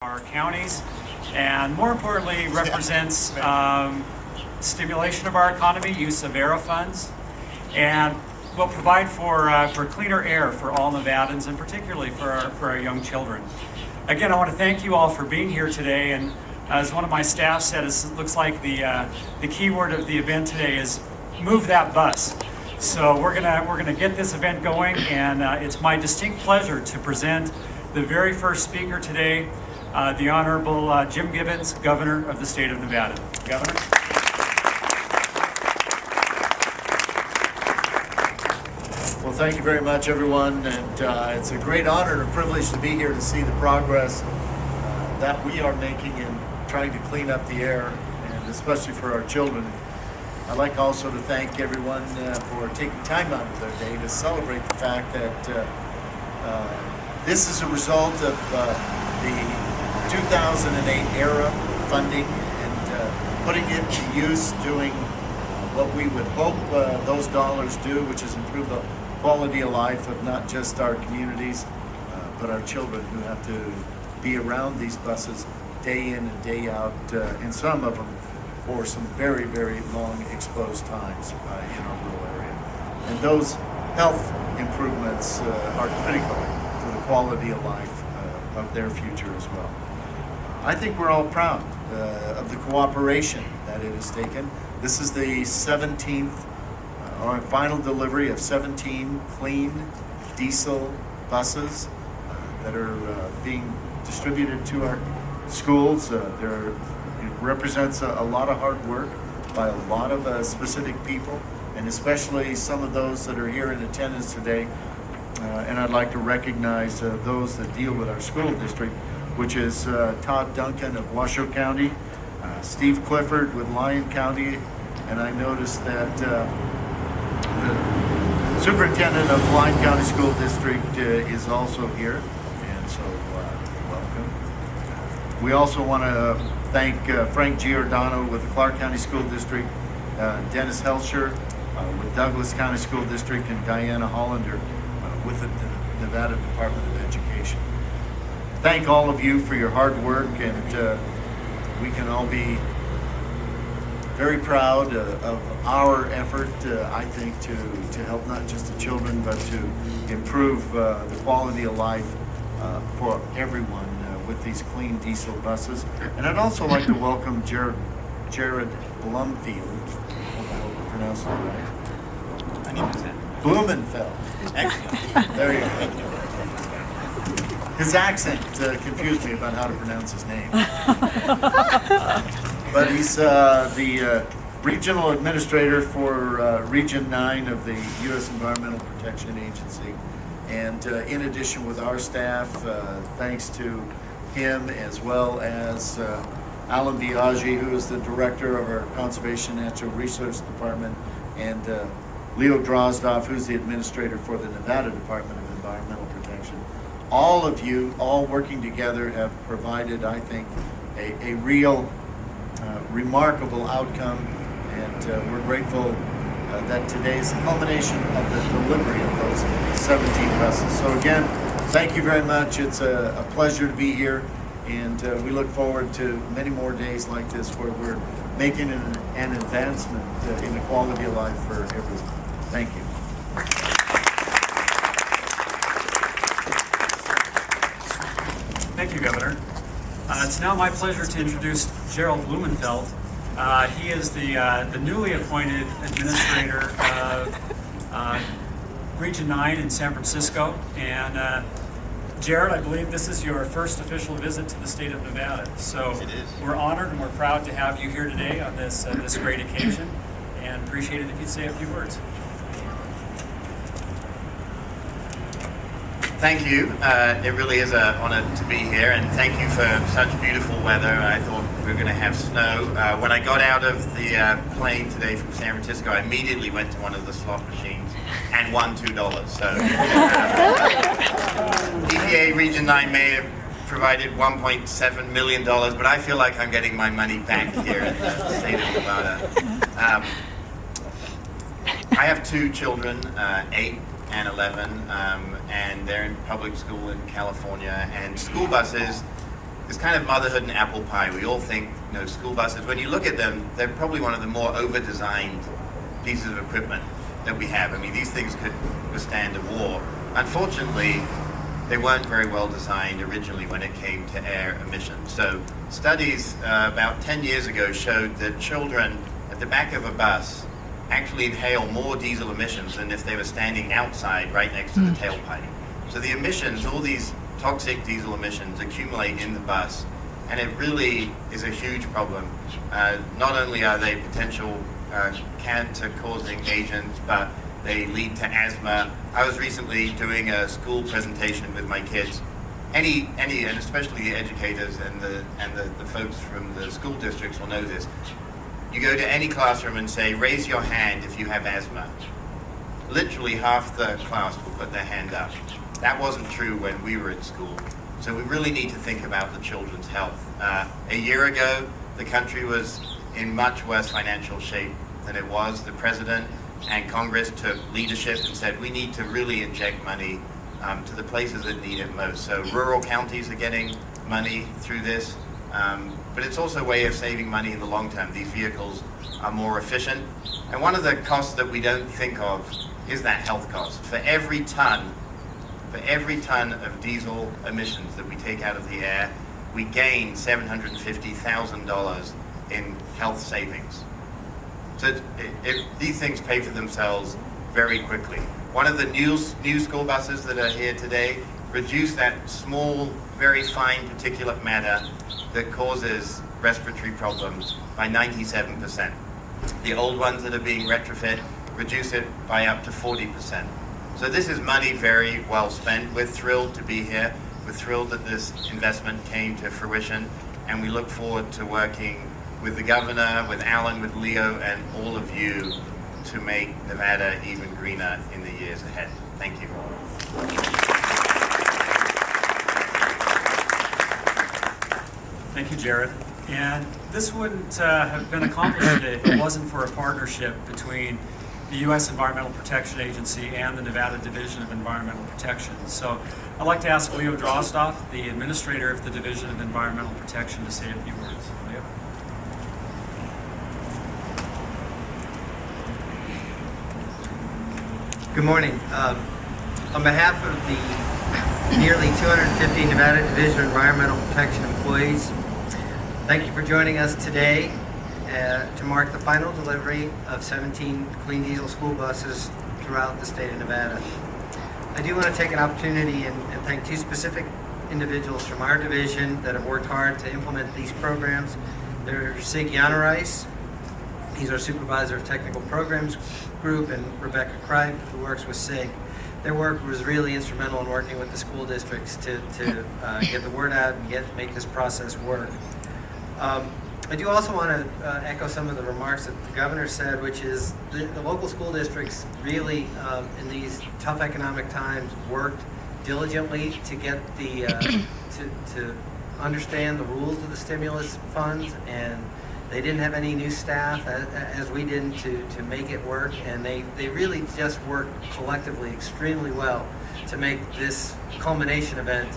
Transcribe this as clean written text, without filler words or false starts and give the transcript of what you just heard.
our counties, and more importantly represents stimulation of our economy, use of ARRA funds, and will provide for cleaner air for all Nevadans, and particularly for our young children. Again, I want to thank you all for being here today, and as one of my staff said, it looks like the key word of the event today is move that bus. So we're gonna get this event going, and it's my distinct pleasure to present the very first speaker today, the Honorable Jim Gibbons, Governor of the state of Nevada. Governor. Well, thank you very much, everyone, and it's a great honor and a privilege to be here to see the progress that we are making in trying to clean up the air, and especially for our children. I'd like also to thank everyone for taking time out of their day to celebrate the fact that this is a result of the 2008 ARRA funding and putting it to use, doing what we would hope those dollars do, which is improve the quality of life of not just our communities, but our children who have to be around these buses day in and day out, and some of them for some very, very long exposed times in our rural area. And those health improvements are critical to the quality of life of their future as well. I think we're all proud of the cooperation that it has taken. This is the 17th, our final delivery of 17 clean diesel buses that are being distributed to our schools. It represents a lot of hard work by a lot of specific people, and especially some of those that are here in attendance today. And I'd like to recognize those that deal with our school district, which is Todd Duncan of Washoe County, Steve Clifford with Lyon County, and I noticed that the superintendent of Lyon County School District is also here, and so welcome. We also want to thank Frank Giordano with the Clark County School District, Dennis Helsher with Douglas County School District, and Diana Hollander with the Nevada Department of Education. Thank all of you for your hard work, and we can all be very proud of our effort, I think, to help not just the children, but to improve the quality of life for everyone with these clean diesel buses. And I'd also like to welcome Jared Blumfield. I hope I pronounced it right. I need to Blumenfeld. Excellent. There you go. His accent confused me about how to pronounce his name. But he's the regional administrator for Region 9 of the U.S. Environmental Protection Agency. And in addition, with our staff, thanks to him, as well as Alan Biaggi, who is the director of our Conservation Natural Resource Department, and Leo Drozdoff, who's the administrator for the Nevada Department of Environmental Protection. All of you, all working together, have provided, I think, a real remarkable outcome, and we're grateful that today is the culmination of the delivery of those 17 buses. So again, thank you very much. It's a pleasure to be here, and we look forward to many more days like this where we're making an advancement in the quality of life for everyone. Thank you. Thank you, Governor. It's now my pleasure to introduce Gerald Blumenfeld. He is the newly appointed administrator of Region 9 in San Francisco. And Jared, I believe this is your first official visit to the state of Nevada. So It is. We're honored and we're proud to have you here today on this great occasion, and appreciate it if you'd say a few words. Thank you. It really is an honor to be here, and thank you for such beautiful weather. I thought we were going to have snow. When I got out of the plane today from San Francisco, I immediately went to one of the slot machines and won $2. So EPA Region 9 may have provided $1.7 million, but I feel like I'm getting my money back here in the state of Nevada. I have two children, 8 and 11, and they're in public school in California, and school buses it's kind of motherhood and apple pie. We all think, school buses, when you look at them, they're probably one of the more over-designed pieces of equipment that we have. I mean, these things could withstand a war. Unfortunately, they weren't very well designed originally when it came to air emissions. So studies about 10 years ago showed that children at the back of a bus actually inhale more diesel emissions than if they were standing outside right next to the tailpipe. So the emissions, all these toxic diesel emissions, accumulate in the bus, and it really is a huge problem. Not only are they potential cancer-causing agents, but they lead to asthma. I was recently doing a school presentation with my kids. Any, and especially the educators and the folks from the school districts will know this. You go to any classroom and say, raise your hand if you have asthma. Literally half the class will put their hand up. That wasn't true when we were in school. So we really need to think about the children's health. A year ago, the country was in much worse financial shape than it was. The president and Congress took leadership and said, we need to really inject money to the places that need it most. So rural counties are getting money through this, but it's also a way of saving money in the long term. These vehicles are more efficient. And one of the costs that we don't think of is that health cost. For every ton of diesel emissions that we take out of the air, we gain $750,000 in health savings. So these things pay for themselves very quickly. One of the new school buses that are here today reduce that small, very fine particulate matter that causes respiratory problems by 97%. The old ones that are being retrofit reduce it by up to 40%. So this is money very well spent. We're thrilled to be here. We're thrilled that this investment came to fruition, and we look forward to working with the governor, with Alan, with Leo, and all of you to make Nevada even greener in the years ahead. Thank you. Thank you, Jared. And this wouldn't have been accomplished today if it wasn't for a partnership between the U.S. Environmental Protection Agency and the Nevada Division of Environmental Protection. So I'd like to ask Leo Drostoff, the administrator of the Division of Environmental Protection, to say a few words. Leo? Good morning. On behalf of the nearly 250 Nevada Division of Environmental Protection employees, thank you for joining us today to mark the final delivery of 17 clean diesel school buses throughout the state of Nevada. I do want to take an opportunity and thank two specific individuals from our division that have worked hard to implement these programs. They're Sig Rice. He's our supervisor of technical programs group, and Rebecca Kripe, who works with SIG. Their work was really instrumental in working with the school districts to get the word out and make this process work. I do also want to echo some of the remarks that the governor said, which is the local school districts really, in these tough economic times, worked diligently to get the to understand the rules of the stimulus funds, and they didn't have any new staff, as we didn't, to make it work, and they really just worked collectively extremely well to make this culmination event